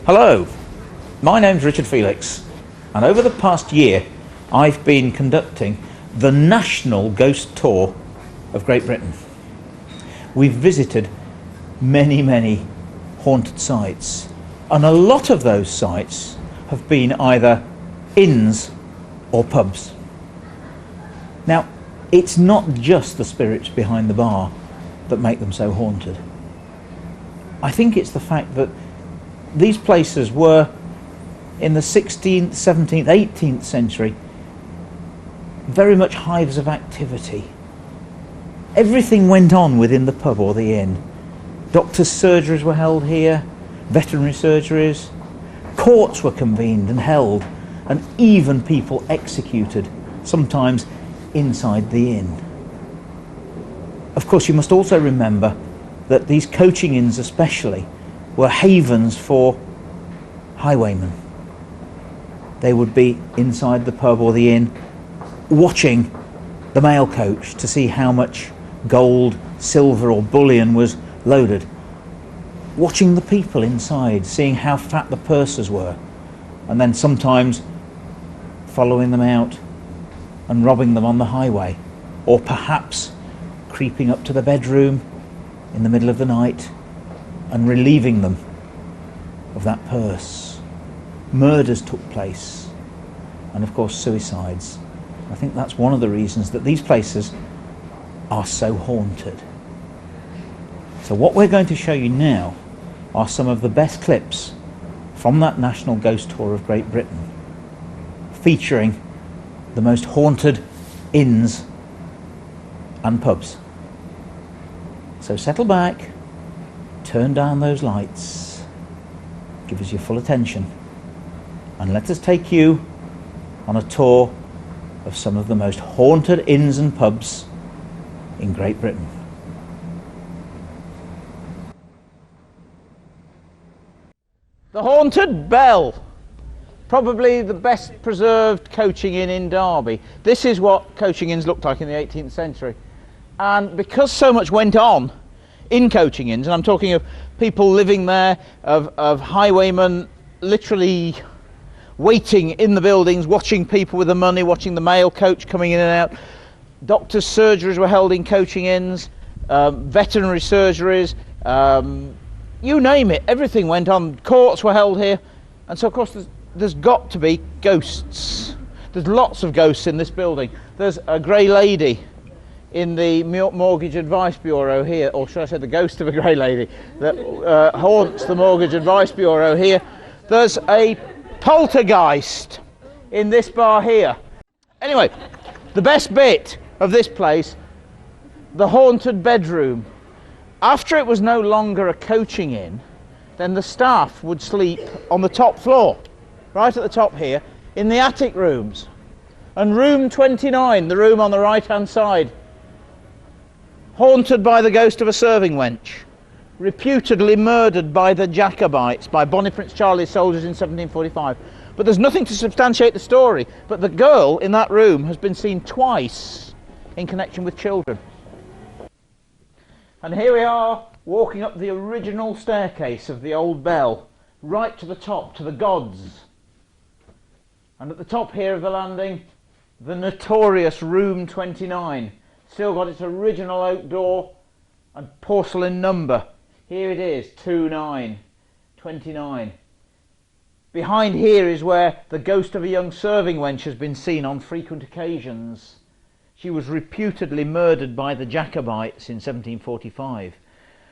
Hello, my name's Richard Felix, and over the past year I've been conducting the National Ghost Tour of Great Britain. We've visited many haunted sites, and a lot of those sites have been either inns or pubs. Now, it's not just the spirits behind the bar that make them so haunted. I think it's the fact that these places were, in the 16th, 17th, 18th century, very much hives of activity. Everything went on within the pub or the inn. Doctors' surgeries were held here, veterinary surgeries, courts were convened and held, and even people executed, sometimes inside the inn. Of course, you must also remember that these coaching inns especially were havens for highwaymen. They would be inside the pub or the inn watching the mail coach to see how much gold, silver or bullion was loaded, watching the people inside, seeing how fat the pursers were, and then sometimes following them out and robbing them on the highway, or perhaps creeping up to the bedroom in the middle of the night and relieving them of that purse. Murders took place, and of course suicides. I think that's one of the reasons that these places are so haunted. So what we're going to show you now are some of the best clips from that National Ghost Tour of Great Britain, featuring the most haunted inns and pubs. So settle back, turn down those lights, give us your full attention, and let us take you on a tour of some of the most haunted inns and pubs in Great Britain. The Haunted Bell, probably the best preserved coaching inn in Derby. This is what coaching inns looked like in the 18th century. And because so much went on in coaching inns, and I'm talking of people living there, of highwaymen literally waiting in the buildings, watching people with the money, watching the mail coach coming in and out. Doctors' surgeries were held in coaching inns, veterinary surgeries, you name it, everything went on. Courts were held here, and so of course there's got to be ghosts. There's lots of ghosts in this building. There's a grey lady in the Mortgage Advice Bureau here, or should I say the ghost of a grey lady that haunts the Mortgage Advice Bureau here. There's a poltergeist in this bar here. Anyway, the best bit of this place, the haunted bedroom. After it was no longer a coaching inn, then the staff would sleep on the top floor, right at the top here, in the attic rooms. And room 29, the room on the right hand side, haunted by the ghost of a serving wench, reputedly murdered by the Jacobites, by Bonnie Prince Charlie's soldiers in 1745. But there's nothing to substantiate the story. But the girl in that room has been seen twice in connection with children. And here we are, walking up the original staircase of the old bell, right to the top, to the gods. And at the top here of the landing, the notorious room 29. Still got its original oak door and porcelain number. Here it is, 2929. Behind here is where the ghost of a young serving wench has been seen on frequent occasions. She was reputedly murdered by the Jacobites in 1745.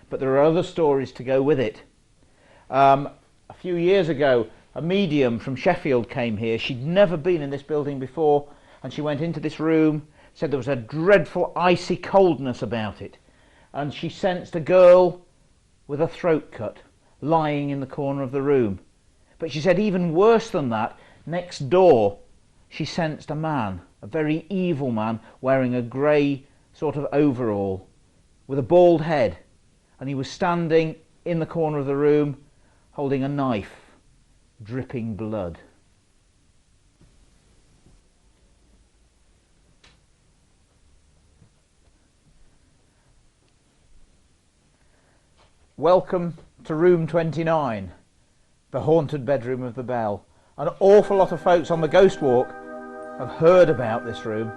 But there are other stories to go with it. A few years ago, a medium from Sheffield came here. She'd never been in this building before, and she went into this room, said there was a dreadful icy coldness about it, and she sensed a girl with a throat cut lying in the corner of the room. But she said even worse than that, next door she sensed a man, a very evil man, wearing a grey sort of overall with a bald head, and he was standing in the corner of the room holding a knife, dripping blood. Welcome to room 29. the haunted bedroom of the Bell. An awful lot of folks on the Ghost Walk have heard about this room,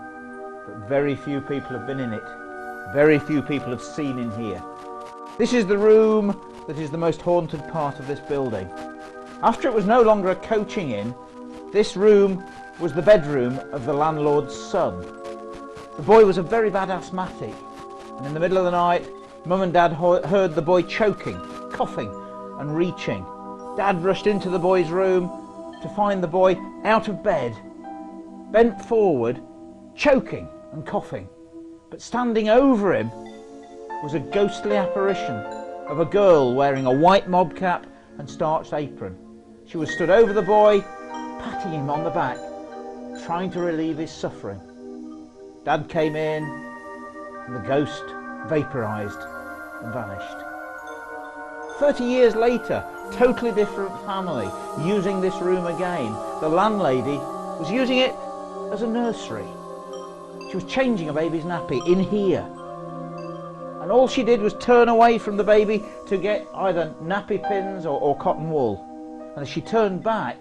but very few people have been in it. Very few people have seen in here. This is the room that is the most haunted part of this building. After it was no longer a coaching inn, this room was the bedroom of the landlord's son. The boy was a very bad asthmatic, and in the middle of the night, Mum and Dad heard the boy choking, coughing and reaching. Dad rushed into the boy's room to find the boy out of bed, bent forward, choking and coughing. But standing over him was a ghostly apparition of a girl wearing a white mob cap and starched apron. She was stood over the boy, patting him on the back, trying to relieve his suffering. Dad came in, and the ghost vaporised and vanished. 30 years later, totally different family, using this room again. The landlady was using it as a nursery. She was changing a baby's nappy in here. And all she did was turn away from the baby to get either nappy pins or cotton wool. And as she turned back,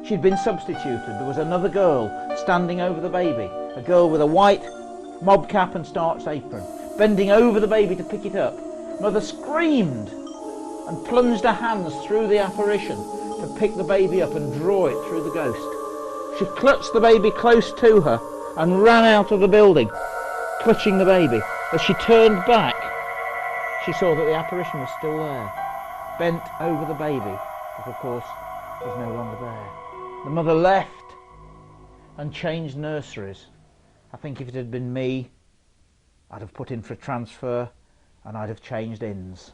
she'd been substituted. There was another girl standing over the baby, a girl with a white mob cap and starched apron, bending over the baby to pick it up. Mother screamed and plunged her hands through the apparition to pick the baby up and draw it through the ghost. She clutched the baby close to her and ran out of the building, clutching the baby. As she turned back, she saw that the apparition was still there, bent over the baby, but of course was no longer there. The mother left and changed nurseries. I think if it had been me, I'd have put in for a transfer and I'd have changed inns.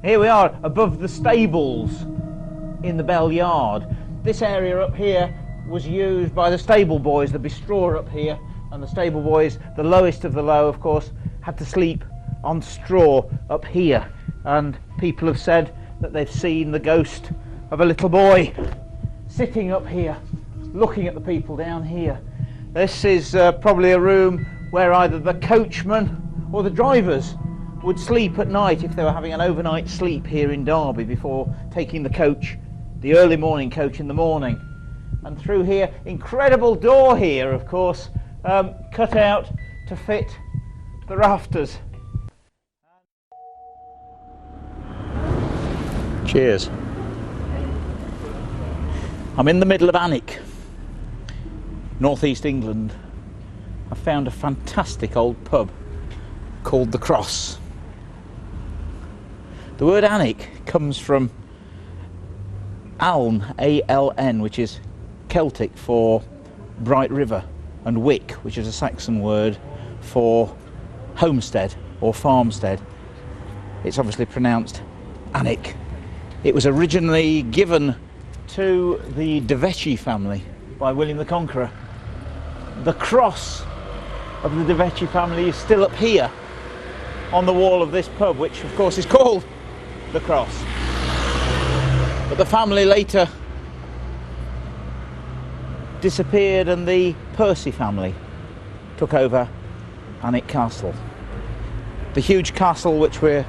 Here we are above the stables in the Bell Yard. This area up here was used by the stable boys. There'd be straw up here, and the stable boys, the lowest of the low of course, had to sleep on straw up here. And people have said that they've seen the ghost of a little boy sitting up here, looking at the people down here. This is probably a room where either the coachman or the drivers would sleep at night if they were having an overnight sleep here in Derby before taking the coach, the early morning coach in the morning. And through here, incredible door here, of course, cut out to fit the rafters. Cheers. I'm in the middle of Alnwick, northeast England. I found a fantastic old pub called The Cross. The word Alnwick comes from Aln, A-L-N, which is Celtic for bright river, and wick, which is a Saxon word for homestead or farmstead. It's obviously pronounced Alnwick. It was originally given to the De Vecchi family by William the Conqueror. The cross of the De Vecchi family is still up here on the wall of this pub, which of course is called The Cross. But the family later disappeared and the Percy family took over Alnwick Castle. The huge castle, which we're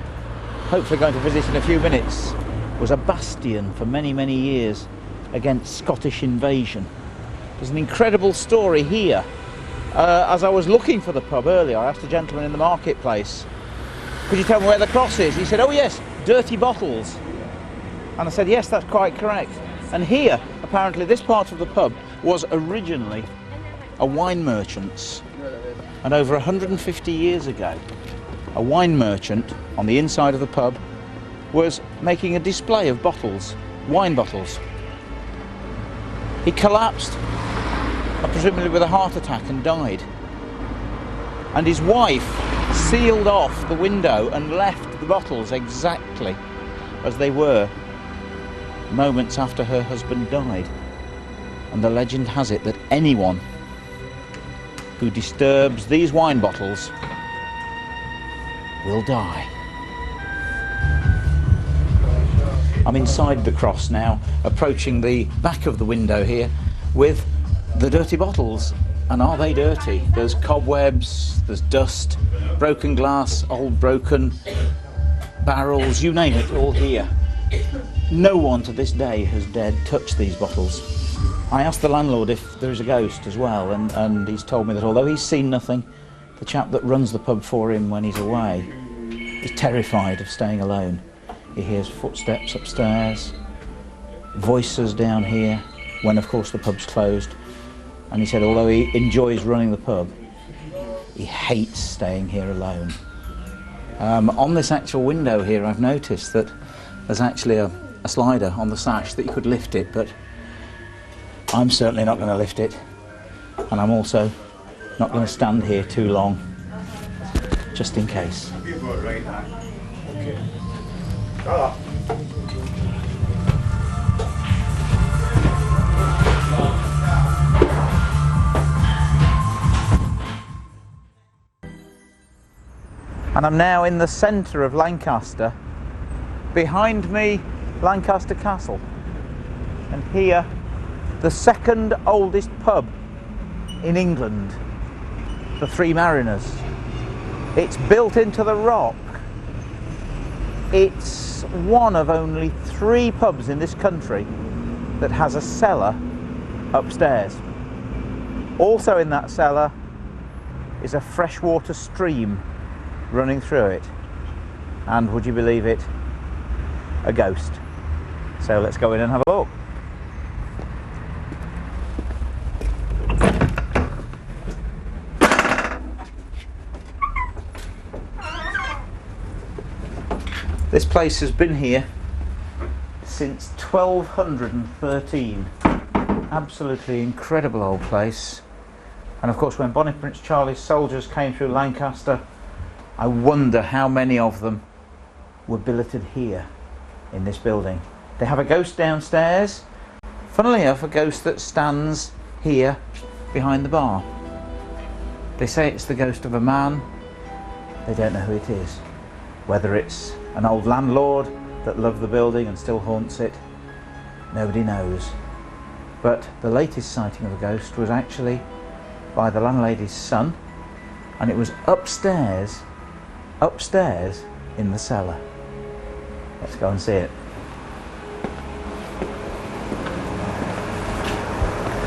hopefully going to visit in a few minutes, was a bastion for many, many years against Scottish invasion. There's an incredible story here. As I was looking for the pub earlier, I asked a gentleman in the marketplace, could you tell me where the cross is? He said, oh yes, Dirty Bottles. And I said, yes, that's quite correct. And here, apparently, this part of the pub was originally a wine merchant's. And over 150 years ago, a wine merchant on the inside of the pub was making a display of bottles, wine bottles. He collapsed, presumably with a heart attack, and died. And his wife sealed off the window and left the bottles exactly as they were moments after her husband died. And the legend has it that anyone who disturbs these wine bottles will die. I'm inside the cross now, approaching the back of the window here with the dirty bottles. And are they dirty? There's cobwebs, there's dust, broken glass, old broken barrels, you name it, all here. No one to this day has dared touch these bottles. I asked the landlord if there is a ghost as well, and he's told me that although he's seen nothing, the chap that runs the pub for him when he's away is terrified of staying alone. He hears footsteps upstairs, voices down here, when of course the pub's closed. And he said although he enjoys running the pub, he hates staying here alone. On this actual window here, I've noticed that there's actually a slider on the sash that you could lift it, but I'm certainly not going to lift it, and I'm also not going to stand here too long, just in case. Okay. And I'm now in the centre of Lancaster. Behind me, Lancaster Castle. And here, the second oldest pub in England, the Three Mariners. It's built into the rock. It's one of only 3 pubs in this country that has a cellar upstairs. Also in that cellar is a freshwater stream running through it, and would you believe it, a ghost. So let's go in and have a look. This place has been here since 1213. Absolutely incredible old place. And of course when Bonnie Prince Charlie's soldiers came through Lancaster, I wonder how many of them were billeted here in this building. They have a ghost downstairs. Funnily enough, a ghost that stands here behind the bar. They say it's the ghost of a man. They don't know who it is. Whether it's an old landlord that loved the building and still haunts it, nobody knows. But the latest sighting of a ghost was actually by the landlady's son, and it was upstairs in the cellar. Let's go and see it.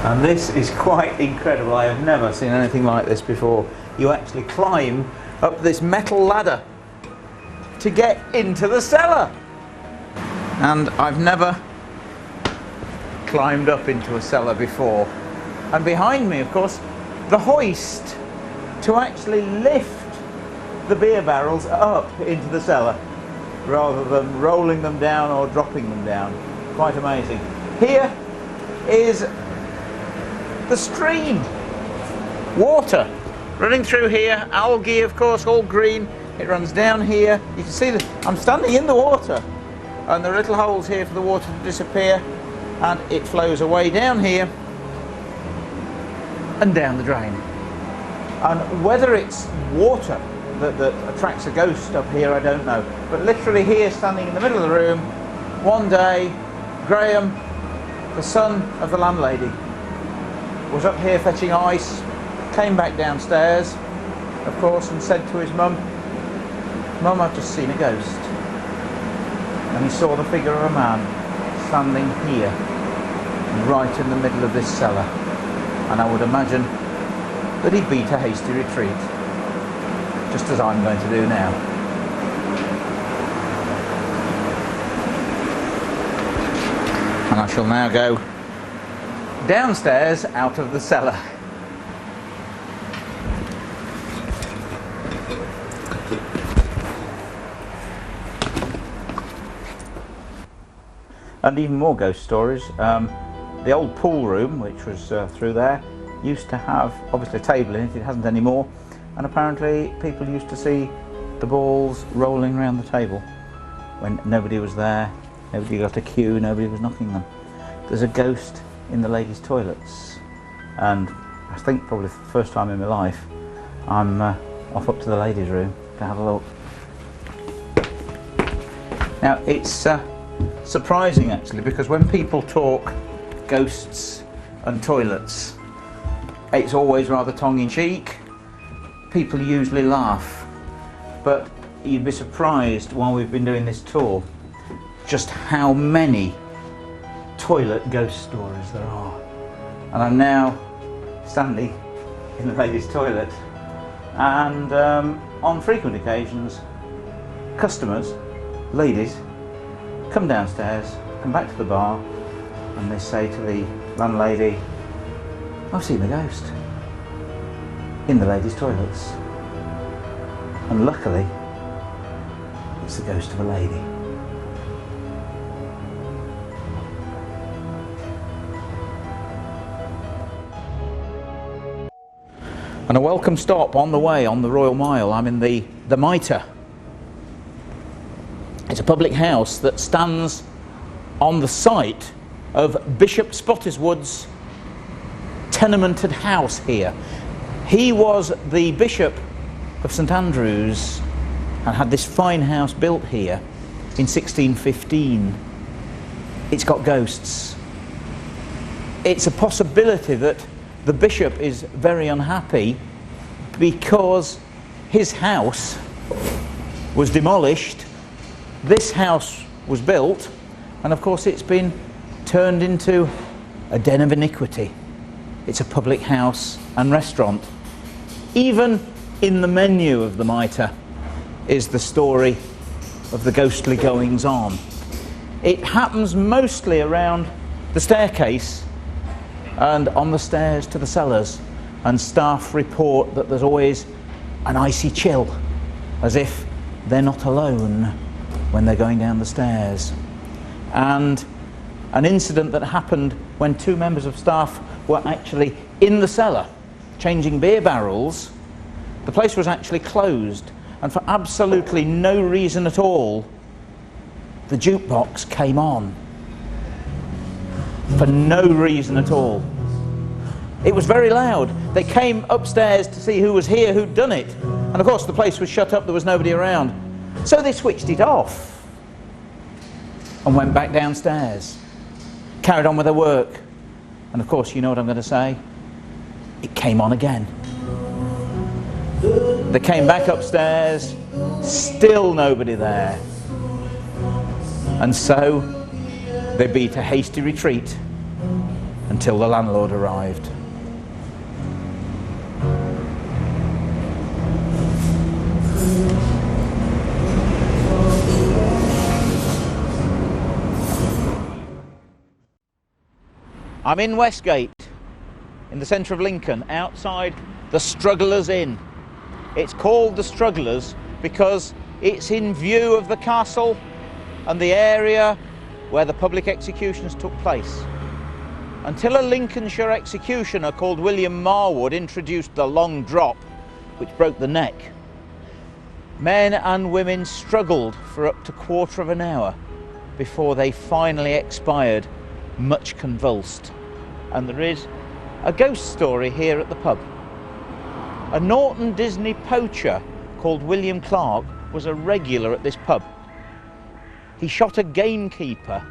And this is quite incredible. I have never seen anything like this before. You actually climb up this metal ladder to get into the cellar. And I've never climbed up into a cellar before. And behind me, of course, the hoist to actually lift the beer barrels up into the cellar rather than rolling them down or dropping them down. Quite amazing. Here is the stream. Water running through here, algae of course, all green. It runs down here. You can see that I'm standing in the water and there are little holes here for the water to disappear, and it flows away down here and down the drain. And whether it's water that attracts a ghost up here, I don't know. But literally here, standing in the middle of the room, one day, Graham, the son of the landlady, was up here fetching ice, came back downstairs, of course, and said to his mum, "Mum, I've just seen a ghost." And he saw the figure of a man standing here, right in the middle of this cellar. And I would imagine that he beat a hasty retreat, just as I'm going to do now. And I shall now go downstairs out of the cellar. And even more ghost stories. The old pool room, which was through there, used to have obviously a table in it. It hasn't anymore, and apparently people used to see the balls rolling around the table when nobody was there, nobody got a cue, nobody was knocking them. There's a ghost in the ladies' toilets, and I think probably for the first time in my life I'm off up to the ladies' room to have a look. Now it's surprising actually, because when people talk ghosts and toilets, it's always rather tongue-in-cheek. People usually laugh, but you'd be surprised while we've been doing this tour just how many toilet ghost stories there are. And I'm now standing in the ladies' toilet, and on frequent occasions customers, ladies, come downstairs, come back to the bar, and they say to the landlady, "I've seen a ghost in the ladies' toilets." And luckily it's the ghost of a lady. And a welcome stop on the way on the Royal Mile. I'm in the Mitre. It's a public house that stands on the site of Bishop Spottiswood's tenemented house here. He was the Bishop of St Andrews and had this fine house built here in 1615. It's got ghosts. It's a possibility that the bishop is very unhappy because his house was demolished, this house was built, and of course it's been turned into a den of iniquity. It's a public house and restaurant. Even in the menu of the Mitre is the story of the ghostly goings on. It happens mostly around the staircase and on the stairs to the cellars, and staff report that there's always an icy chill, as if they're not alone when they're going down the stairs. And an incident that happened when two members of staff were actually in the cellar changing beer barrels, the place was actually closed, and for absolutely no reason at all the jukebox came on. For no reason at all. It was very loud. They came upstairs to see who was here, who'd done it, and of course the place was shut up, there was nobody around. So they switched it off and went back downstairs, carried on with their work, and of course you know what I'm going to say, it came on again. They came back upstairs, still nobody there, and so they beat a hasty retreat until the landlord arrived. I'm in Westgate, in the centre of Lincoln, outside the Strugglers Inn. It's called the Strugglers because it's in view of the castle and the area where the public executions took place. Until a Lincolnshire executioner called William Marwood introduced the long drop, which broke the neck, men and women struggled for up to a quarter of an hour before they finally expired, much convulsed. And there is a ghost story here at the pub. A Norton Disney poacher called William Clark was a regular at this pub. He shot a gamekeeper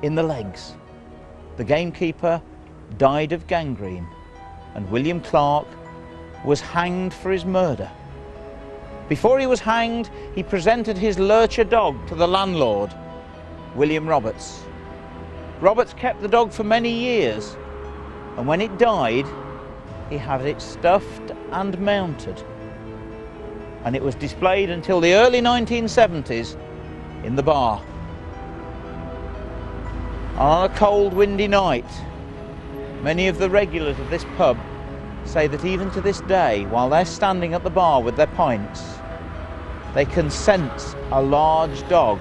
in the legs. The gamekeeper died of gangrene, and William Clark was hanged for his murder. Before he was hanged, he presented his lurcher dog to the landlord, William Roberts. Roberts kept the dog for many years, and when it died, he had it stuffed and mounted, and it was displayed until the early 1970s in the bar. On a cold, windy night, many of the regulars of this pub say that even to this day, while they're standing at the bar with their pints, they can sense a large dog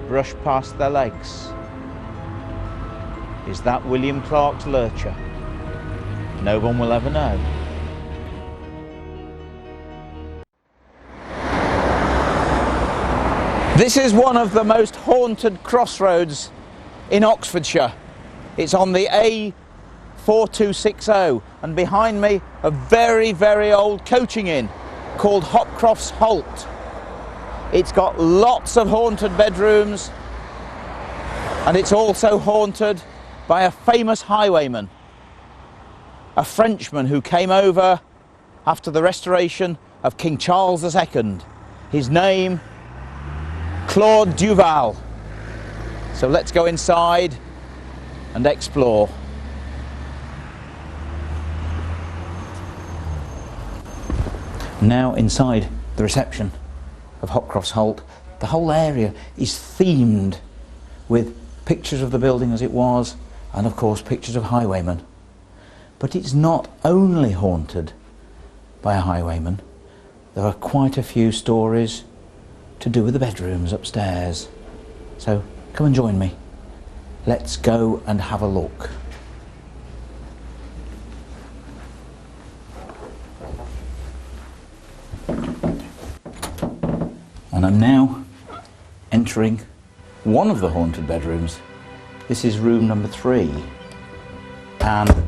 brush past their legs. Is that William Clark's lurcher? No one will ever know. This is one of the most haunted crossroads in Oxfordshire. It's on the A4260, and behind me a very, very old coaching inn called Hopcroft's Holt. It's got lots of haunted bedrooms, and it's also haunted by a famous highwayman, a Frenchman who came over after the restoration of King Charles II His name, Claude Duval. So let's go inside and explore. Now inside the reception of Hopcroft's Holt, the whole area is themed with pictures of the building as it was, and of course pictures of highwaymen. But it's not only haunted by a highwayman. There are quite a few stories to do with the bedrooms upstairs. So come and join me. Let's go and have a look. And I'm now entering one of the haunted bedrooms. This is room number 3. And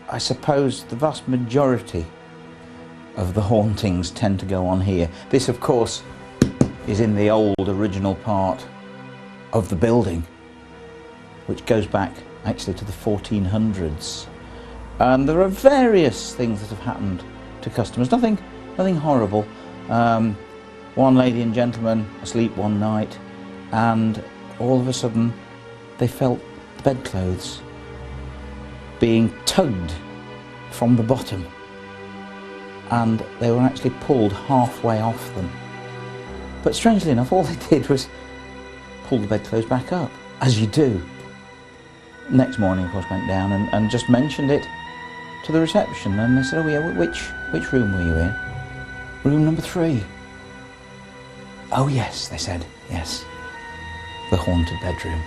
I suppose the vast majority of the hauntings tend to go on here. This, of course, is in the old original part of the building, which goes back actually to the 1400s. And there are various things that have happened to customers. Nothing horrible. One lady and gentleman asleep one night, and all of a sudden they felt the bedclothes being tugged from the bottom, and they were actually pulled halfway off them. But strangely enough, all they did was pull the bedclothes back up, as you do. Next morning, of course, went down and just mentioned it to the reception, and they said, "Oh yeah, which room were you in?" "Room number 3. "Oh yes," they said, "yes, the haunted bedroom."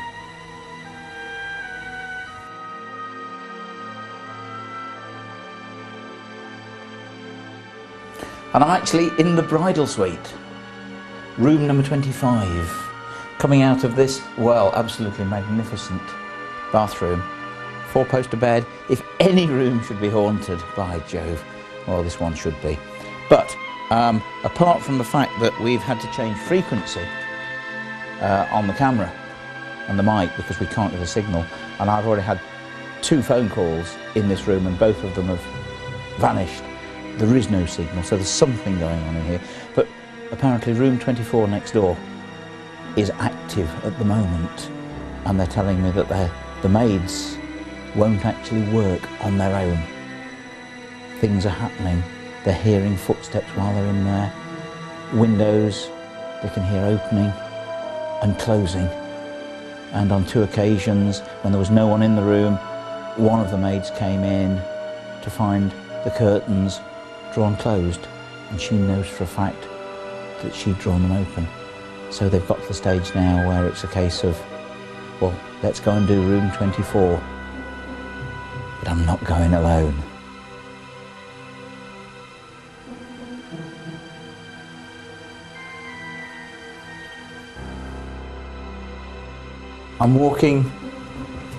And I'm actually in the bridal suite, room number 25, coming out of this, well, absolutely magnificent bathroom, 4-poster bed. If any room should be haunted, by Jove, well, this one should be. But apart from the fact that we've had to change frequency on the camera and the mic because we can't get a signal, and I've already had 2 phone calls in this room and both of them have vanished. There is no signal, so there's something going on in here. But apparently room 24 next door is active at the moment, and they're telling me that the maids won't actually work on their own. Things are happening. They're hearing footsteps while they're in there. Windows, they can hear opening and closing. And on 2 occasions, when there was no one in the room, one of the maids came in to find the curtains drawn closed, and she knows for a fact that she'd drawn them open. So they've got to the stage now where it's a case of, well, let's go and do room 24. But I'm not going alone. I'm walking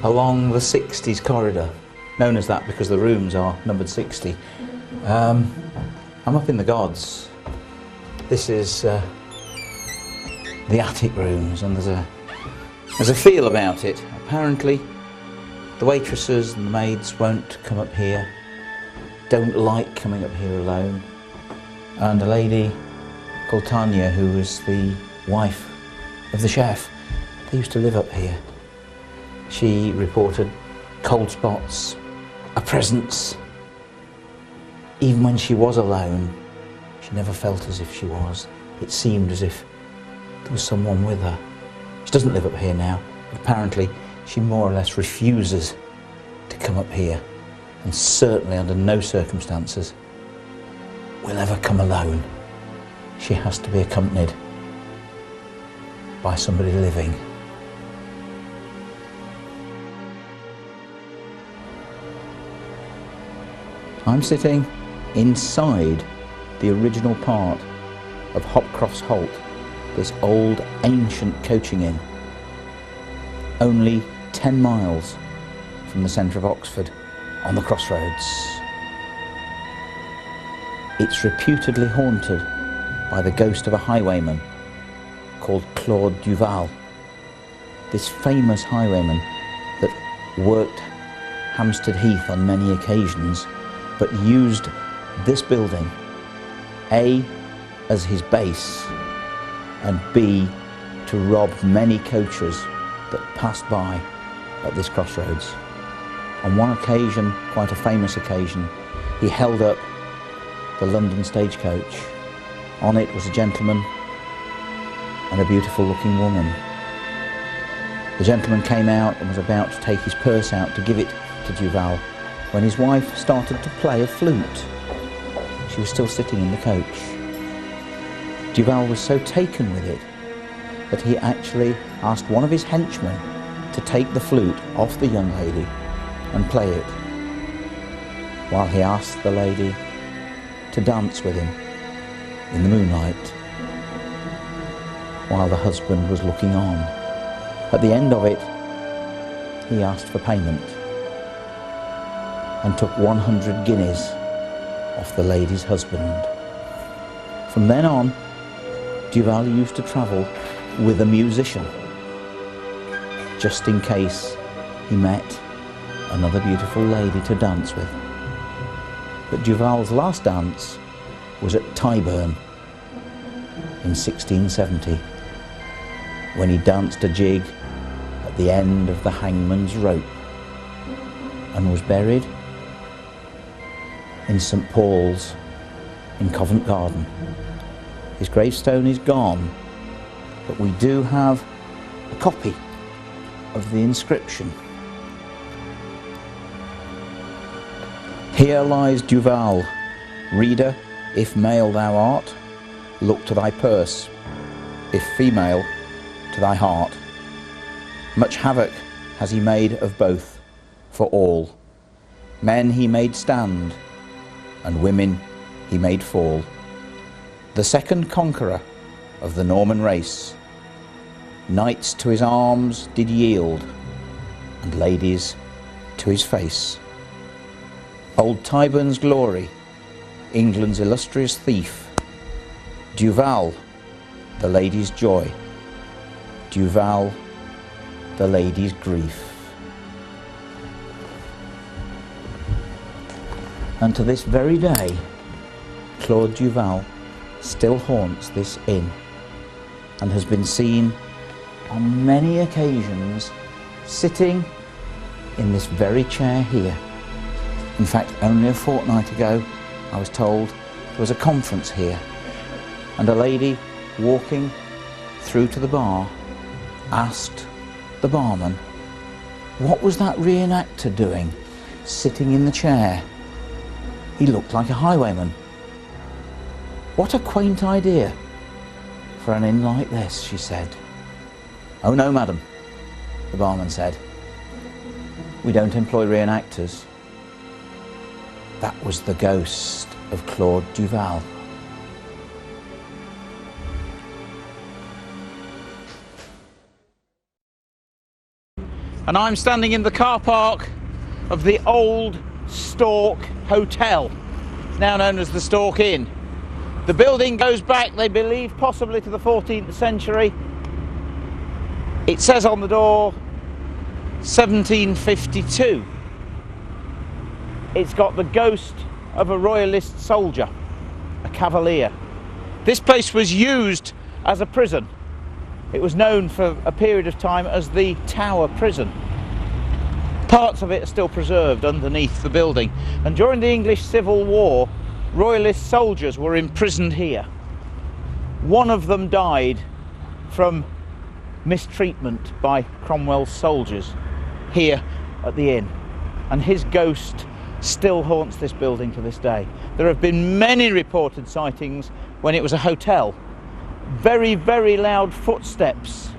along the 60s corridor, known as that because the rooms are numbered 60. I'm up in the gods. This is the attic rooms, and there's a feel about it. Apparently the waitresses and the maids won't come up here, don't like coming up here alone. And a lady called Tanya, who was the wife of the chef, they used to live up here. She reported cold spots, a presence. Even when she was alone, she never felt as if she was. It seemed as if there was someone with her. She doesn't live up here now, but apparently she more or less refuses to come up here, and certainly under no circumstances will ever come alone. She has to be accompanied by somebody living. I'm sitting inside the original part of Hopcroft's Holt, this old ancient coaching inn, only 10 miles from the centre of Oxford on the crossroads. It's reputedly haunted by the ghost of a highwayman called Claude Duval, this famous highwayman that worked Hampstead Heath on many occasions, but used this building, A, as his base, and B, to rob many coaches that passed by at this crossroads. On one occasion, quite a famous occasion, he held up the London stagecoach. On it was a gentleman and a beautiful looking woman. The gentleman came out and was about to take his purse out to give it to Duval when his wife started to play a flute. She was still sitting in the coach. Duval was so taken with it that he actually asked one of his henchmen to take the flute off the young lady and play it, while he asked the lady to dance with him in the moonlight, while the husband was looking on. At the end of it, he asked for payment and took 100 guineas off the lady's husband. From then on, Duval used to travel with a musician, just in case he met another beautiful lady to dance with. But Duval's last dance was at Tyburn in 1670, when he danced a jig at the end of the hangman's rope and was buried in St Paul's in Covent Garden. His gravestone is gone, but we do have a copy of the inscription. Here lies Duval. Reader, if male thou art, look to thy purse, if female, to thy heart. Much havoc has he made of both, for all. Men he made stand, and women he made fall. The second conqueror of the Norman race, knights to his arms did yield, and ladies to his face. Old Tyburn's glory, England's illustrious thief, Duval, the lady's joy, Duval, the lady's grief. And to this very day, Claude Duval still haunts this inn and has been seen on many occasions sitting in this very chair here. In fact, only a fortnight ago, I was told there was a conference here, and a lady walking through to the bar asked the barman, what was that reenactor doing, sitting in the chair? He looked like a highwayman. What a quaint idea for an inn like this, she said. Oh no, madam, the barman said. We don't employ reenactors. That was the ghost of Claude Duval. And I'm standing in the car park of the old Stork Hotel, now known as the Stork Inn. The building goes back, they believe, possibly to the 14th century. It says on the door 1752. It's got the ghost of a royalist soldier, a cavalier. This place was used as a prison. It was known for a period of time as the Tower Prison. Parts of it are still preserved underneath the building. And during the English Civil War, royalist soldiers were imprisoned here. One of them died from mistreatment by Cromwell's soldiers here at the inn, and his ghost still haunts this building to this day. There have been many reported sightings when it was a hotel. Very, very loud footsteps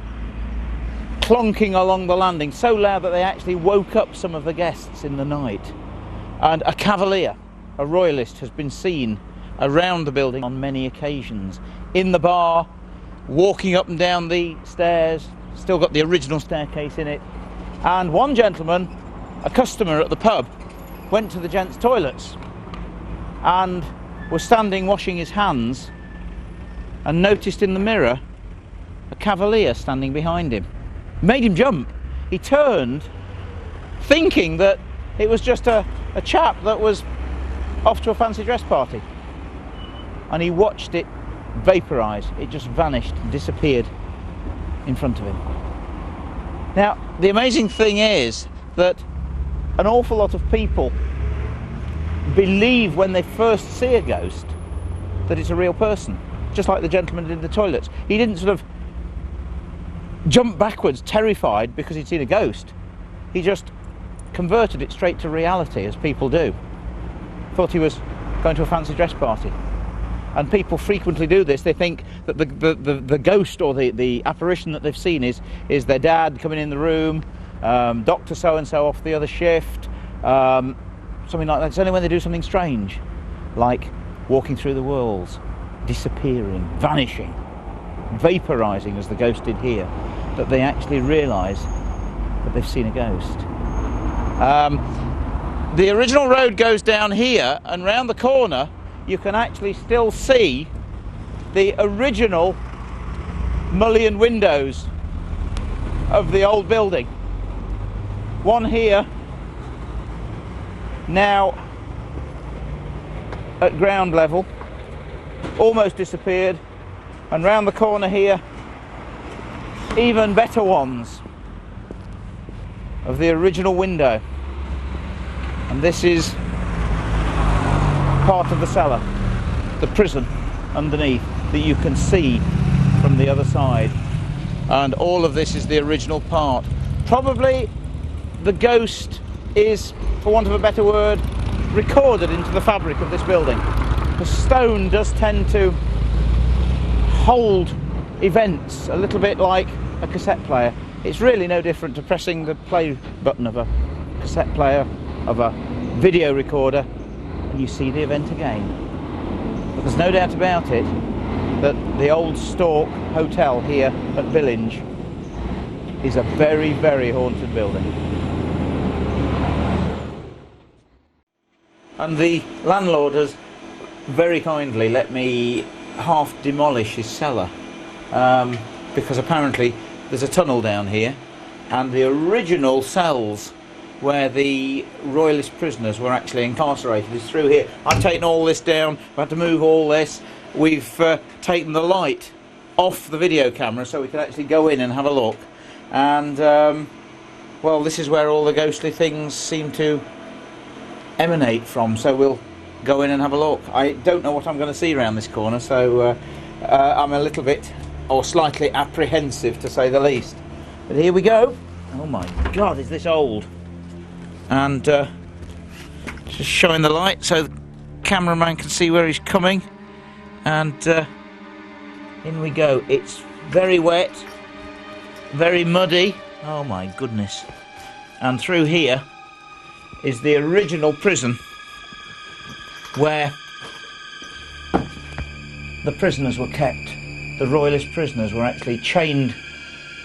clonking along the landing, so loud that they actually woke up some of the guests in the night. And a cavalier, a royalist, has been seen around the building on many occasions. In the bar, walking up and down the stairs, still got the original staircase in it. And one gentleman, a customer at the pub, went to the gents' toilets and was standing washing his hands and noticed in the mirror a cavalier standing behind him. Made him jump. He turned thinking that it was just a chap that was off to a fancy dress party, and he watched it vaporised. It just vanished and disappeared in front of him. Now, the amazing thing is that an awful lot of people believe when they first see a ghost that it's a real person, just like the gentleman in the toilets. He didn't sort of jump backwards terrified because he'd seen a ghost. He just converted it straight to reality, as people do. Thought he was going to a fancy dress party. And people frequently do this. They think that the ghost or the apparition that they've seen is their dad coming in the room, Dr. so-and-so off the other shift, something like that. It's only when they do something strange, like walking through the walls, disappearing, vanishing, vaporising as the ghost did here, that they actually realise that they've seen a ghost. The original road goes down here, and round the corner you can actually still see the original mullion windows of the old building. One here, now at ground level, almost disappeared, and round the corner here, even better ones of the original window. And this is part of the cellar, the prison underneath, that you can see from the other side. And all of this is the original part. Probably the ghost is, for want of a better word, recorded into the fabric of this building. The stone does tend to hold events a little bit like a cassette player. It's really no different to pressing the play button of a cassette player, of a video recorder, and you see the event again. But there's no doubt about it that the old Stork Hotel here at Billinge is a very, very haunted building. And the landlord has very kindly let me half demolish his cellar, because apparently there's a tunnel down here, and the original cells where the royalist prisoners were actually incarcerated is through here. I've taken all this down, I've had to move all this. We've taken the light off the video camera so we can actually go in and have a look. And well, this is where all the ghostly things seem to emanate from, so we'll go in and have a look. I don't know what I'm going to see around this corner, so I'm a little bit, or slightly apprehensive to say the least. But here we go. Oh my God, is this old? And just showing the light so the cameraman can see where he's coming. And in we go. It's very wet, very muddy. Oh my goodness. And through here is the original prison where the prisoners were kept. The royalist prisoners were actually chained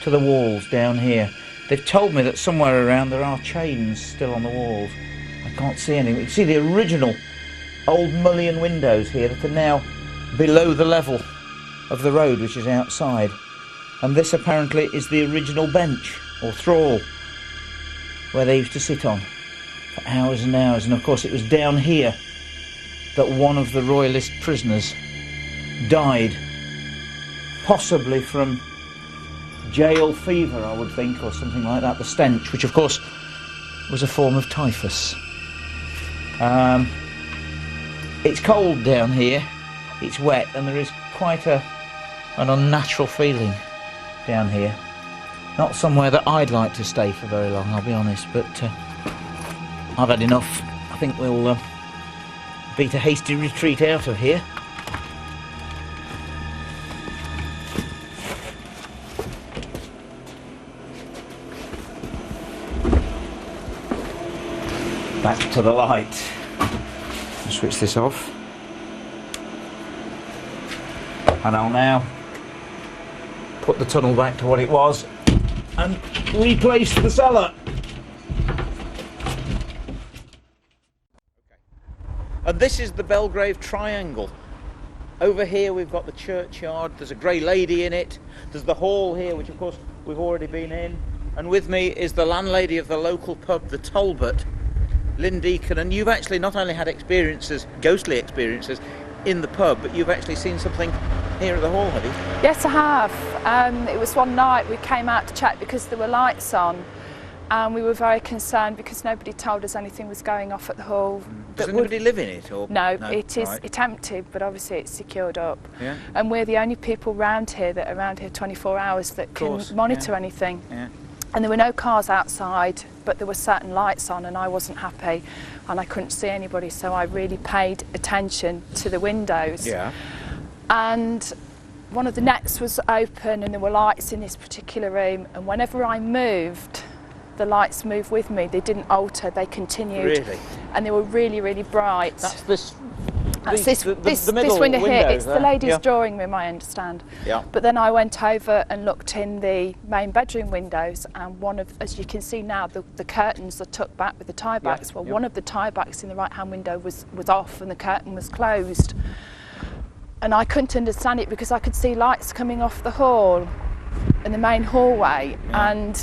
to the walls down here. They've told me that somewhere around there are chains still on the walls. I can't see anything. You can see the original old mullion windows here that are now below the level of the road, which is outside. And this apparently is the original bench or thrall where they used to sit on for hours and hours. And of course it was down here that one of the royalist prisoners died, possibly from jail fever, I would think, or something like that, the stench, which of course was a form of typhus. It's cold down here, it's wet, and there is quite an unnatural feeling down here. Not somewhere that I'd like to stay for very long, I'll be honest, but I've had enough. I think we'll beat a hasty retreat out of here. Back to the light. I'll switch this off. And I'll now put the tunnel back to what it was and replace the cellar. And this is the Belgrave Triangle. Over here we've got the churchyard, there's a grey lady in it, there's the hall here, which of course we've already been in, and with me is the landlady of the local pub, the Talbot, Lynn Deacon. And you've actually not only had experiences, ghostly experiences, in the pub, but you've actually seen something here at the hall, have you? Yes, I have. It was one night we came out to check because there were lights on, and we were very concerned because nobody told us anything was going off at the hall. Does anybody live in it? Or? No, it is. Right. It's empty, but obviously it's secured up. Yeah. And we're the only people round here that are around here 24 hours that can monitor anything. Yeah. And there were no cars outside, but there were certain lights on, and I wasn't happy, and I couldn't see anybody, so I really paid attention to the windows. Yeah. And one of the nets was open, and there were lights in this particular room, and whenever I moved, the lights moved with me. They didn't alter, they continued. Really? And they were really, really bright. That's this. That's the this middle window here. window It's the there. ladies' Yeah. drawing room, I understand. Yeah. But then I went over and looked in the main bedroom windows, and one of, as you can see now, the curtains are tucked back with the tie backs. Well, yeah. one of the tie backs in the right-hand window was off, and the curtain was closed. And I couldn't understand it because I could see lights coming off the hall and the main hallway, and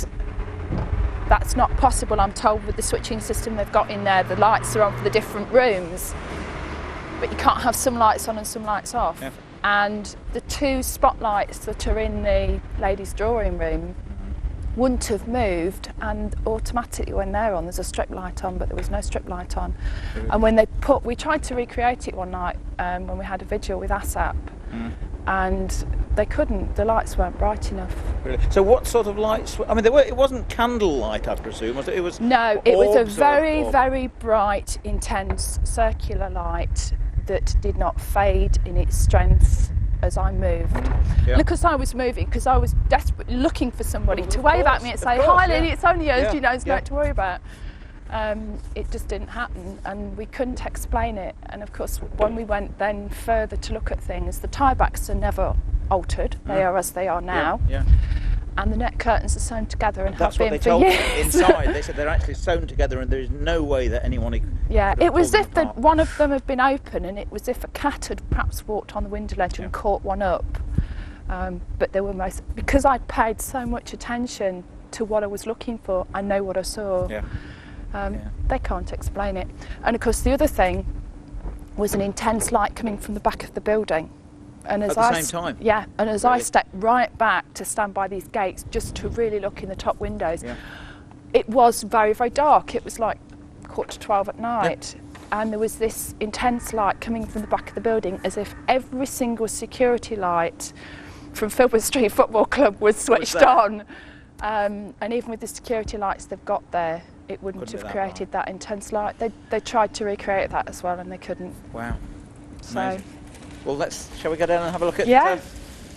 that's not possible, I'm told, with the switching system they've got in there. The lights are on for the different rooms, but you can't have some lights on and some lights off. Yeah. And the two spotlights that are in the ladies' drawing room wouldn't have moved, and automatically when they're on, there's a strip light on, but there was no strip light on. And when we tried to recreate it one night when we had a vigil with ASAP, and they couldn't, the lights weren't bright enough. Really? So what sort of lights? I mean, it wasn't candle light, I presume, was it? It was. No, it was a orbs very, or- very bright, intense circular light that did not fade in its strength as I moved. Yeah. Because I was moving, because I was desperately looking for somebody Well, to of wave at course, me and of say, course, "Hi, yeah. Lily, it's only us, Yeah, you know, there's yeah. nothing to worry about." It just didn't happen, and we couldn't explain it. And of course, when we went then further to look at things, the tie backs are never altered; they are as they are now. Yeah. And the net curtains are sewn together and That's have what they been for told me years. inside. They said they're actually sewn together, and there is no way that anyone. Yeah, could have it was pulled if them apart. one of them had been open, and it was if a cat had perhaps walked on the window ledge and caught one up. But they were because I'd paid so much attention to what I was looking for, I know what I saw. Yeah. They can't explain it. And of course, the other thing was an intense light coming from the back of the building. And as At the same time? Yeah, and as I Really? stepped right back to stand by these gates just to really look in the top windows, Yeah. it was very, very dark. It was like 11:45 at night. And there was this intense light coming from the back of the building, as if every single security light from Filbert Street Football Club was switched there. on. And even with the security lights they've got there, it wouldn't Couldn't be have that created that intense light. They tried to recreate that as well, and they couldn't. Wow. So, Amazing. Well, shall we go down and have a look at, Yeah.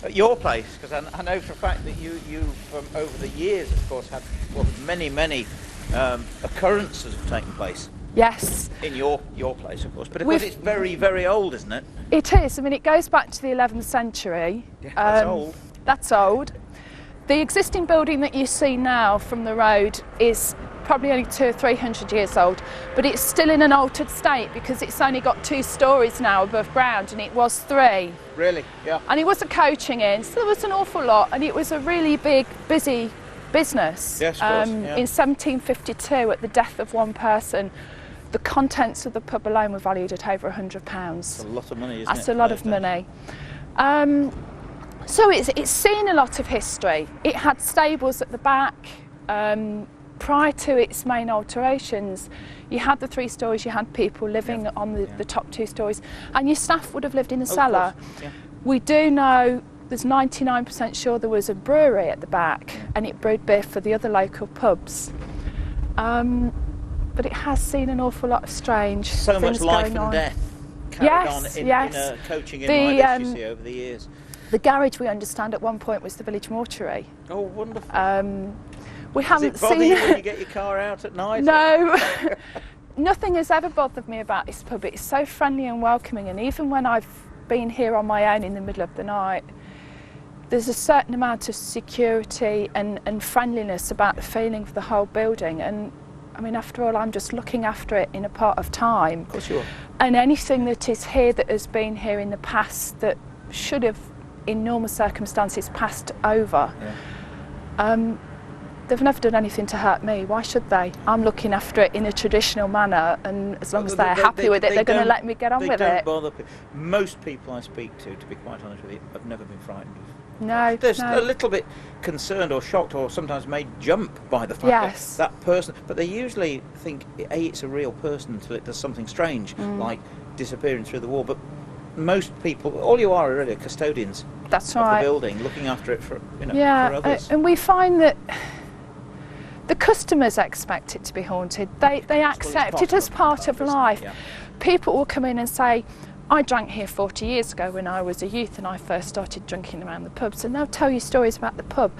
at your place? Because I know for a fact that you over the years, of course, had many occurrences have taken place yes, in your place, of course. But of We've- course, it's very, very old, isn't it? it is. I mean, it goes back to the 11th century. Yeah, that's old. That's old. The existing building that you see now from the road is probably only 200 or 300 years old, but it's still in an altered state because it's only got 2 stories now above ground, and it was 3. Really? Yeah. And it was a coaching inn, so there was an awful lot, and it was a really big, busy business. Yes, of course, yeah. In 1752, at the death of one person, the contents of the pub alone were valued at over £100. That's a lot of money, isn't it? That's a lot of money. So it's seen a lot of history. It had stables at the back. Prior to its main alterations, you had the 3 stories, you had people living on the top 2 stories, and your staff would have lived in the cellar. Yeah. We do know there's 99% sure there was a brewery at the back, and it brewed beer for the other local pubs. But it has seen an awful lot of strange So things much life going and on. death carried on Yes, in yes. a coaching inn The, like this, you see, over the years. The garage, we understand, at one point was the village mortuary. Oh, wonderful. We Does haven't it bother seen you when you get your car out at night? No, nothing has ever bothered me about this pub. It's so friendly and welcoming, and even when I've been here on my own in the middle of the night, there's a certain amount of security and friendliness about the feeling of the whole building. And I mean, after all, I'm just looking after it in a part of time. Of course you are. And anything that is here that has been here in the past that should have, in normal circumstances, passed over. Yeah. They've never done anything to hurt me. Why should they? I'm looking after it in a traditional manner, and as long as they're happy with it, they're going to let me get on with it. They don't bother. Most people I speak to be quite honest with you, have never been frightened. No, They're no. a little bit concerned or shocked, or sometimes made jump by the fact that person. But they usually think it's a real person until it does something strange, like disappearing through the wall. But most people, all you are really custodians. That's of right. the building, looking after it for for others. And we find that the customers expect it to be haunted. They accept it as part of life. Yeah. People will come in and say, I drank here 40 years ago when I was a youth and I first started drinking around the pubs, and they'll tell you stories about the pub.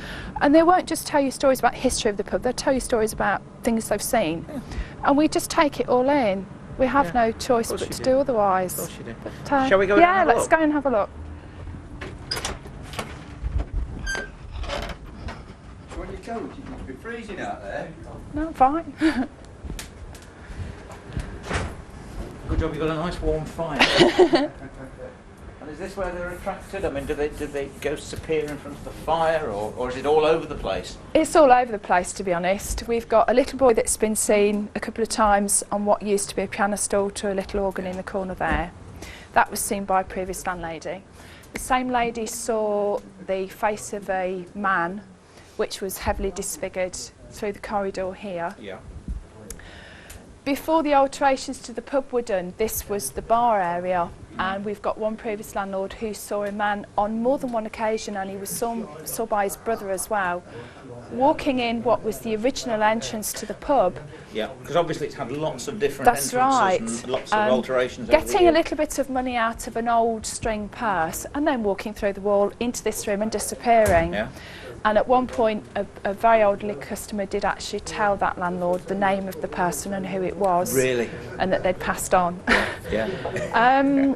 And they won't just tell you stories about history of the pub, they'll tell you stories about things they've seen. Yeah. And we just take it all in. We have no choice but to do otherwise. Of course you do. But, shall we go and have a let's look? go and have a look. When you come, you must be freezing out there. No, fine. Good job, you've got a nice warm fire. And is this where they're attracted? I mean, do they ghosts appear in front of the fire, or is it all over the place? It's all over the place, to be honest. We've got a little boy that's been seen a couple of times on what used to be a piano stool to a little organ in the corner there. That was seen by a previous landlady. The same lady saw the face of a man, which was heavily disfigured, through the corridor here. Yeah. Before the alterations to the pub were done, this was the bar area, and we've got one previous landlord who saw a man on more than one occasion, and he was saw by his brother as well, walking in what was the original entrance to the pub. Yeah, because obviously it's had lots of different That's entrances right. and lots of alterations. Getting a little bit of money out of an old string purse and then walking through the wall into this room and disappearing. Yeah. And at one point, a very elderly customer did actually tell that landlord the name of the person and who it was. Really? And that they'd passed on. Yeah.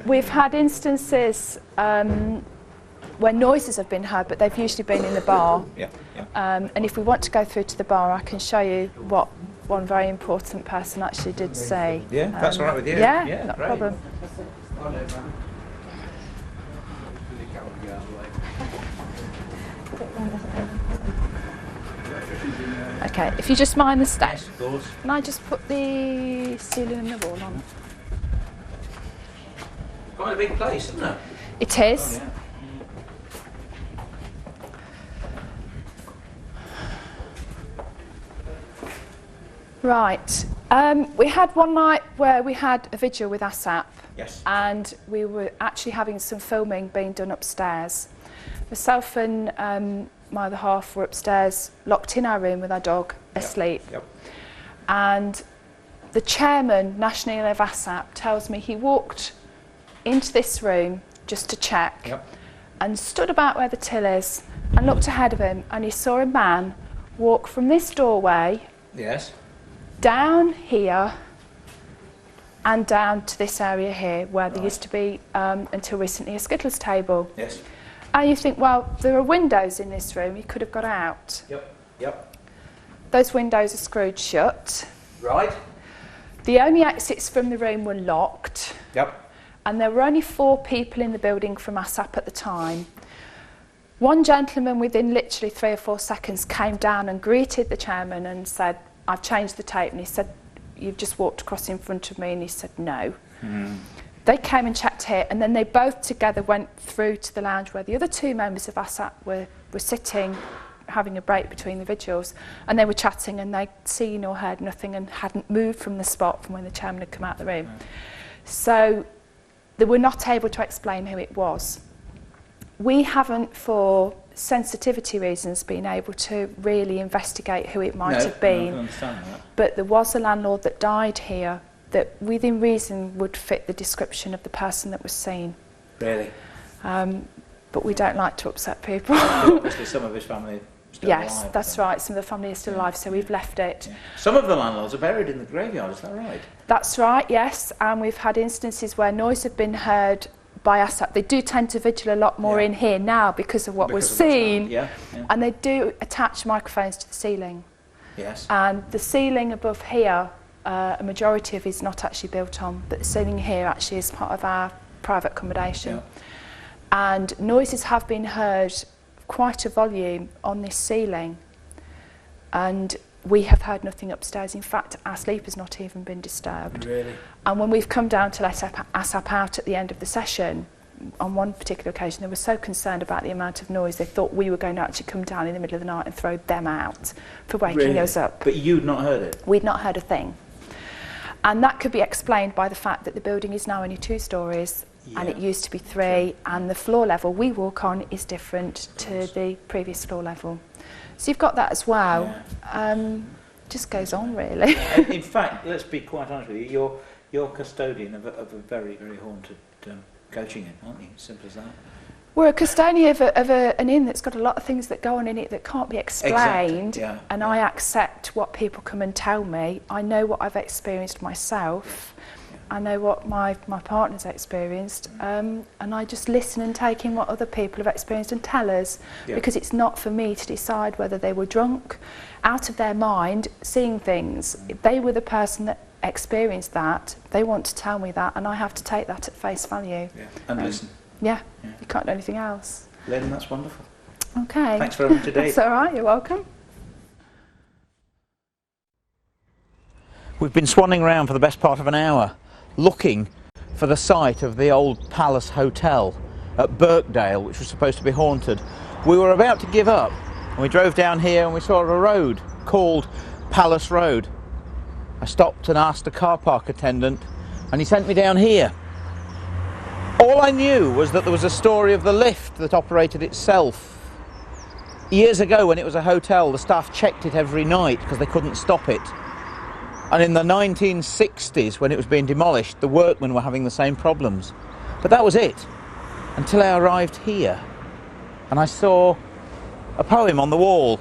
We've had instances where noises have been heard, but they've usually been in the bar. Yeah. And if we want to go through to the bar, I can show you what one very important person actually did say. Yeah, that's all right with you. Yeah, not a great. problem. Okay, if you just mind the step. Yes, of course. Can I just put the ceiling and the wall on? Quite a big place, isn't it? It is. Oh, yeah. Right. We had one night where we had a vigil with ASAP. Yes. And we were actually having some filming being done upstairs. Myself and my other half were upstairs, locked in our room with our dog, asleep. Yep. And the chairman, nationally of ASAP, tells me he walked into this room just to check. Yep. And stood about where the till is and looked ahead of him, and he saw a man walk from this doorway Yes. down here and down to this area here where there used to be until recently a skittles table. Yes. And you think, well, there are windows in this room, he could have got out. Yep. Those windows are screwed shut. Right. The only exits from the room were locked, Yep. and there were only 4 people in the building from ASAP at the time. One gentleman within literally 3 or 4 seconds came down and greeted the chairman and said, I've changed the tape. And he said, you've just walked across in front of me. And he said, no. They came and checked here, and then they both together went through to the lounge where the other 2 members of ASAP were sitting, having a break between the vigils, and they were chatting, and they'd seen or heard nothing and hadn't moved from the spot from when the chairman had come out of the room. So they were not able to explain who it was. We haven't, for sensitivity reasons, been able to really investigate who it might have been. No, I can understand that. But there was a landlord that died here that within reason would fit the description of the person that was seen. Really? But we don't like to upset people. Obviously some of his family are still Yes, alive. that's right. Some of the family is still alive, so we've left it. Yeah. Some of the landlords are buried in the graveyard, is that right? That's right, yes. And we've had instances where noise have been heard by ASAP. They do tend to vigil a lot more in here now because of what was seen. Yeah. And they do attach microphones to the ceiling. Yes. And the ceiling above here, a majority of it is not actually built on, but the ceiling here actually is part of our private accommodation. Yeah. And noises have been heard quite a volume on this ceiling. and we have heard nothing upstairs. In fact, our sleep has not even been disturbed. Really? And when we've come down to let ASAP out at the end of the session, on one particular occasion, they were so concerned about the amount of noise, they thought we were going to actually come down in the middle of the night and throw them out for waking us up. But you'd not heard it? We'd not heard a thing. And that could be explained by the fact that the building is now only 2 stories, and it used to be 3, and the floor level we walk on is different to the previous floor level. So you've got that as well. Just goes on, really. In fact, let's be quite honest with you, you're custodian of a very, very haunted coaching inn, aren't you? Simple as that. We're a custodian of an inn that's got a lot of things that go on in it that can't be explained. Exactly, and I accept what people come and tell me. I know what I've experienced myself. I know what my partner's experienced, and I just listen and take in what other people have experienced and tell us, because it's not for me to decide whether they were drunk, out of their mind, seeing things. If they were the person that experienced that, they want to tell me that, and I have to take that at face value. And listen. Yeah, you can't do anything else. Len, that's wonderful. Okay. Thanks very much indeed. That's all right, you're welcome. We've been swanning around for the best part of an hour, looking for the site of the old Palace Hotel at Birkdale, which was supposed to be haunted. We were about to give up, and we drove down here and we saw a road called Palace Road. I stopped and asked a car park attendant, and he sent me down here. All I knew was that there was a story of the lift that operated itself. Years ago, when it was a hotel, the staff checked it every night because they couldn't stop it. And in the 1960s, when it was being demolished, the workmen were having the same problems. But that was it, until I arrived here. And I saw a poem on the wall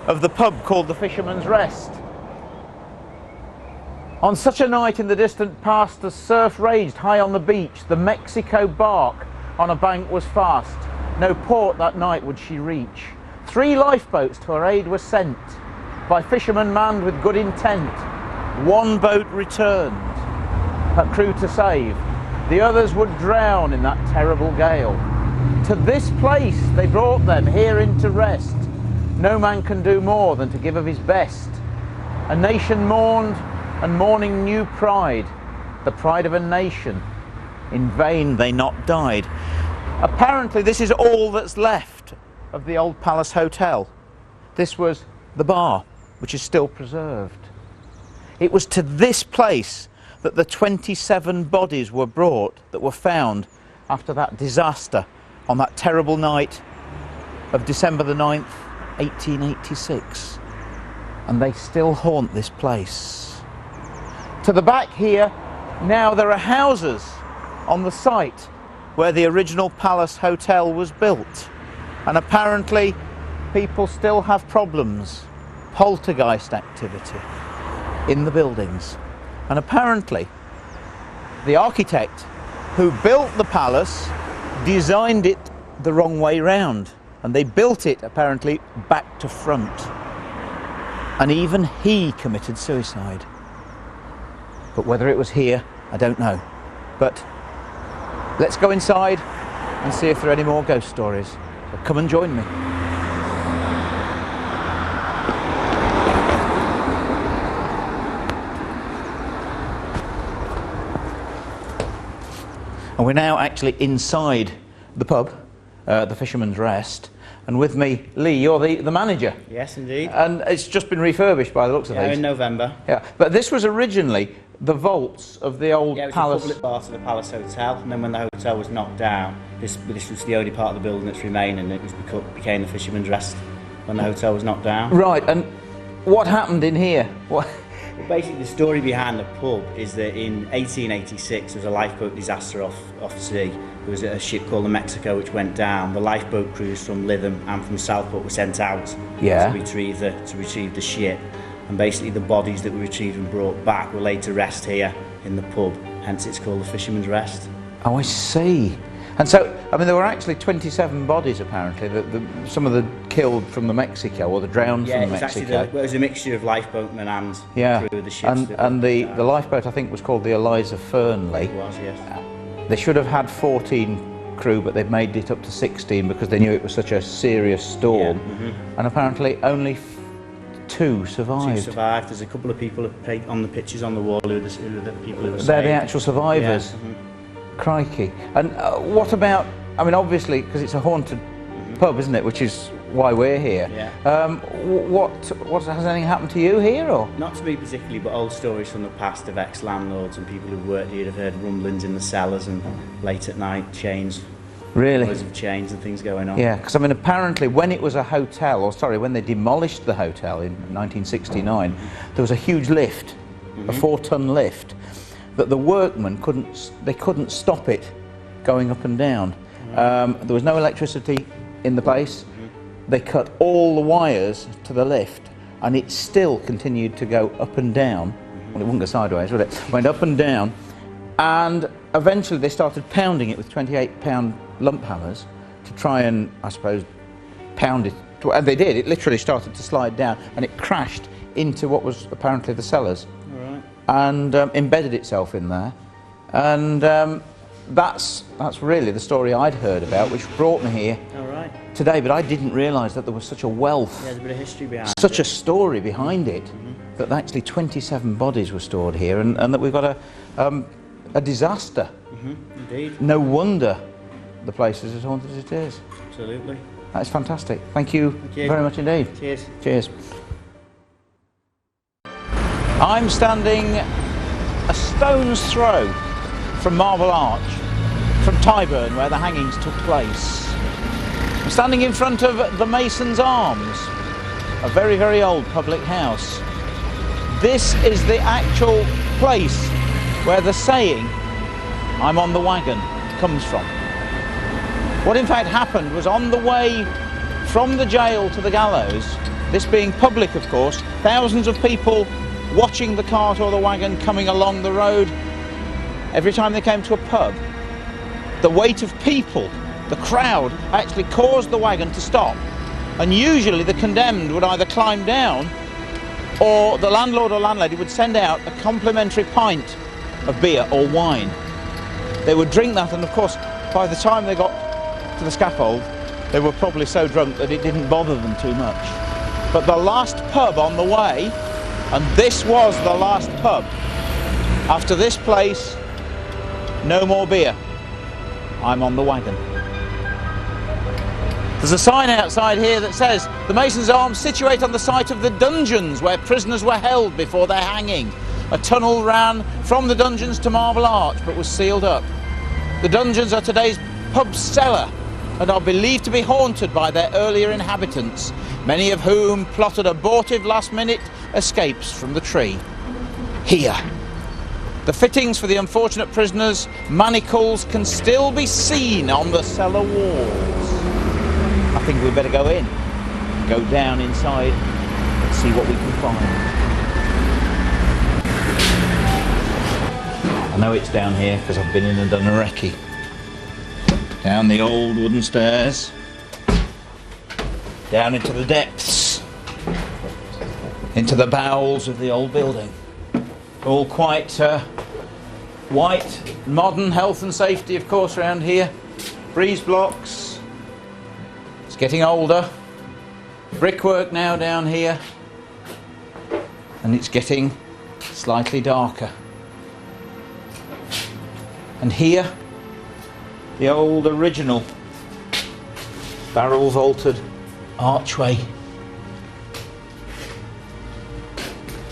of the pub called the Fisherman's Rest. On such a night in the distant past, the surf raged high on the beach. The Mexico bark on a bank was fast. No port that night would she reach. 3 lifeboats to her aid were sent, by fishermen manned with good intent. 1 boat returned, her crew to save. The others would drown in that terrible gale. To this place they brought them, herein to rest. No man can do more than to give of his best. A nation mourned, and mourning new pride, the pride of a nation. In vain they not died. Apparently this is all that's left of the old Palace Hotel. This was the bar, which is still preserved. It was to this place that the 27 bodies were brought that were found after that disaster on that terrible night of December the 9th, 1886. And they still haunt this place. To the back here, now there are houses on the site where the original Palace Hotel was built. And apparently people still have problems, poltergeist activity in the buildings. And apparently the architect who built the palace designed it the wrong way round, and they built it apparently back to front. And even he committed suicide. But whether it was here, I don't know. But let's go inside and see if there are any more ghost stories. So come and join me. And we're now actually inside the pub, the Fisherman's Rest. And with me, Lee, you're the manager. Yes, indeed. And it's just been refurbished by the looks of things. In November. Yeah, but this was originally the vaults of the old palace. It was a public part of the Palace Hotel, and then when the hotel was knocked down, this was the only part of the building that's remaining. It became the Fisherman's Rest when the hotel was knocked down. Right, and what happened in here? What? Well, basically, the story behind the pub is that in 1886 there was a lifeboat disaster off sea. There was a ship called the Mexico which went down. The lifeboat crews from Lytham and from Southport were sent out to retrieve the ship. And basically the bodies that were retrieved and brought back were laid to rest here in the pub, hence it's called the Fisherman's Rest. Oh, I see. And so, I mean, there were actually 27 bodies apparently, some of the killed from the Mexico, or the drowned from the Mexico. It was a mixture of lifeboatmen and crew of the ships. And the lifeboat, I think, was called the Eliza Fernley. It was, yes. They should have had 14 crew, but they've made it up to 16 because they knew it was such a serious storm. Yeah, And apparently only two survived. Two survived. There's a couple of people on the pictures on the wall who are the people who were saved. They're the actual survivors. Yeah. Mm-hmm. Crikey. And what about, I mean, obviously, because it's a haunted pub, isn't it, which is why we're here. Yeah. What has anything happened to you here, or? Not to me particularly, but old stories from the past of ex-landlords and people who've worked here have heard rumblings in the cellars and late at night, chains. Really? Noise of chains and things going on. Yeah, because I mean, apparently when it was a hotel, or sorry, when they demolished the hotel in 1969, there was a huge lift, a 4-ton lift, that the workmen couldn't stop it going up and down. There was no electricity in the place. They cut all the wires to the lift, and it still continued to go up and down. Well, it wouldn't go sideways, would it? Went up and down, and eventually they started pounding it with 28-pound lump hammers to try and, I suppose, pound it. And they did. It literally started to slide down, and it crashed into what was apparently the cellars, and embedded itself in there. And that's really the story I'd heard about, which brought me here today. But I didn't realise that there was such a wealth, there's a bit of history behind such a story behind it, that actually 27 bodies were stored here, and that we've got a disaster. Indeed. No wonder the place is as haunted as it is. Absolutely. That's fantastic. Thank you very much indeed. Cheers. Cheers. I'm standing a stone's throw from Marble Arch, from Tyburn, where the hangings took place. I'm standing in front of the Mason's Arms, a very, very old public house. This is the actual place where the saying, "I'm on the wagon," comes from. What in fact happened was, on the way from the jail to the gallows, this being public of course, thousands of people watching the cart or the wagon coming along the road, every time they came to a pub, the weight of people, the crowd, actually caused the wagon to stop, and usually the condemned would either climb down, or the landlord or landlady would send out a complimentary pint of beer or wine. They would drink that, and of course by the time they got to the scaffold they were probably so drunk that it didn't bother them too much. But the last pub on the way, and this was the last pub, after this place, no more beer, I'm on the wagon. There's a sign outside here that says, "The Mason's Arms situate on the site of the dungeons where prisoners were held before their hanging. A tunnel ran from the dungeons to Marble Arch but was sealed up. The dungeons are today's pub cellar and are believed to be haunted by their earlier inhabitants, many of whom plotted abortive last-minute escapes from the tree. Here, the fittings for the unfortunate prisoners' manacles can still be seen on the cellar walls." I think we'd better go in, go down inside and see what we can find. I know it's down here because I've been in and done a recce. Down the old wooden stairs, down into the depths, into the bowels of the old building. All quite white, modern, health and safety of course around here. Breeze blocks. It's getting older. Brickwork now down here, and it's getting slightly darker. And here, the old original barrel vaulted archway.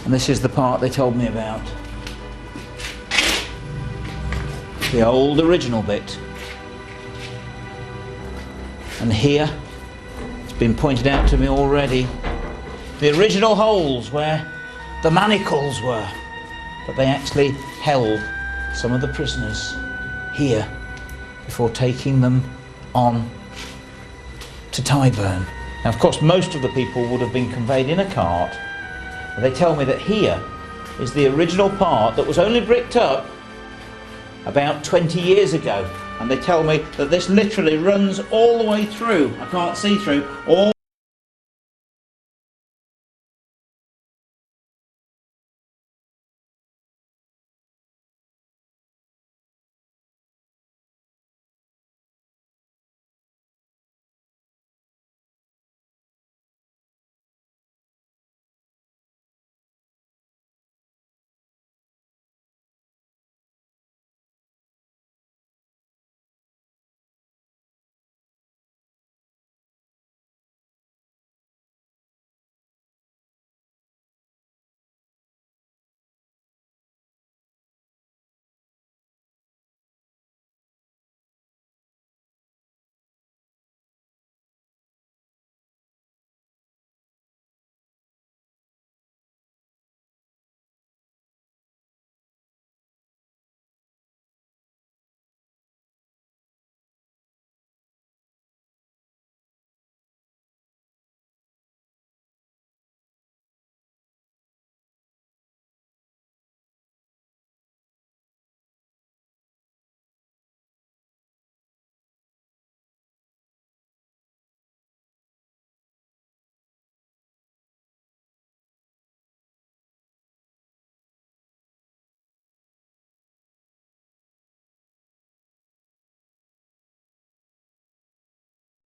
And this is the part they told me about. The old original bit. And here, it's been pointed out to me already, the original holes where the manacles were, that they actually held some of the prisoners here before taking them on to Tyburn. Now of course most of the people would have been conveyed in a cart, but they tell me that here is the original part that was only bricked up about 20 years ago, and they tell me that this literally runs all the way through, I can't see through, all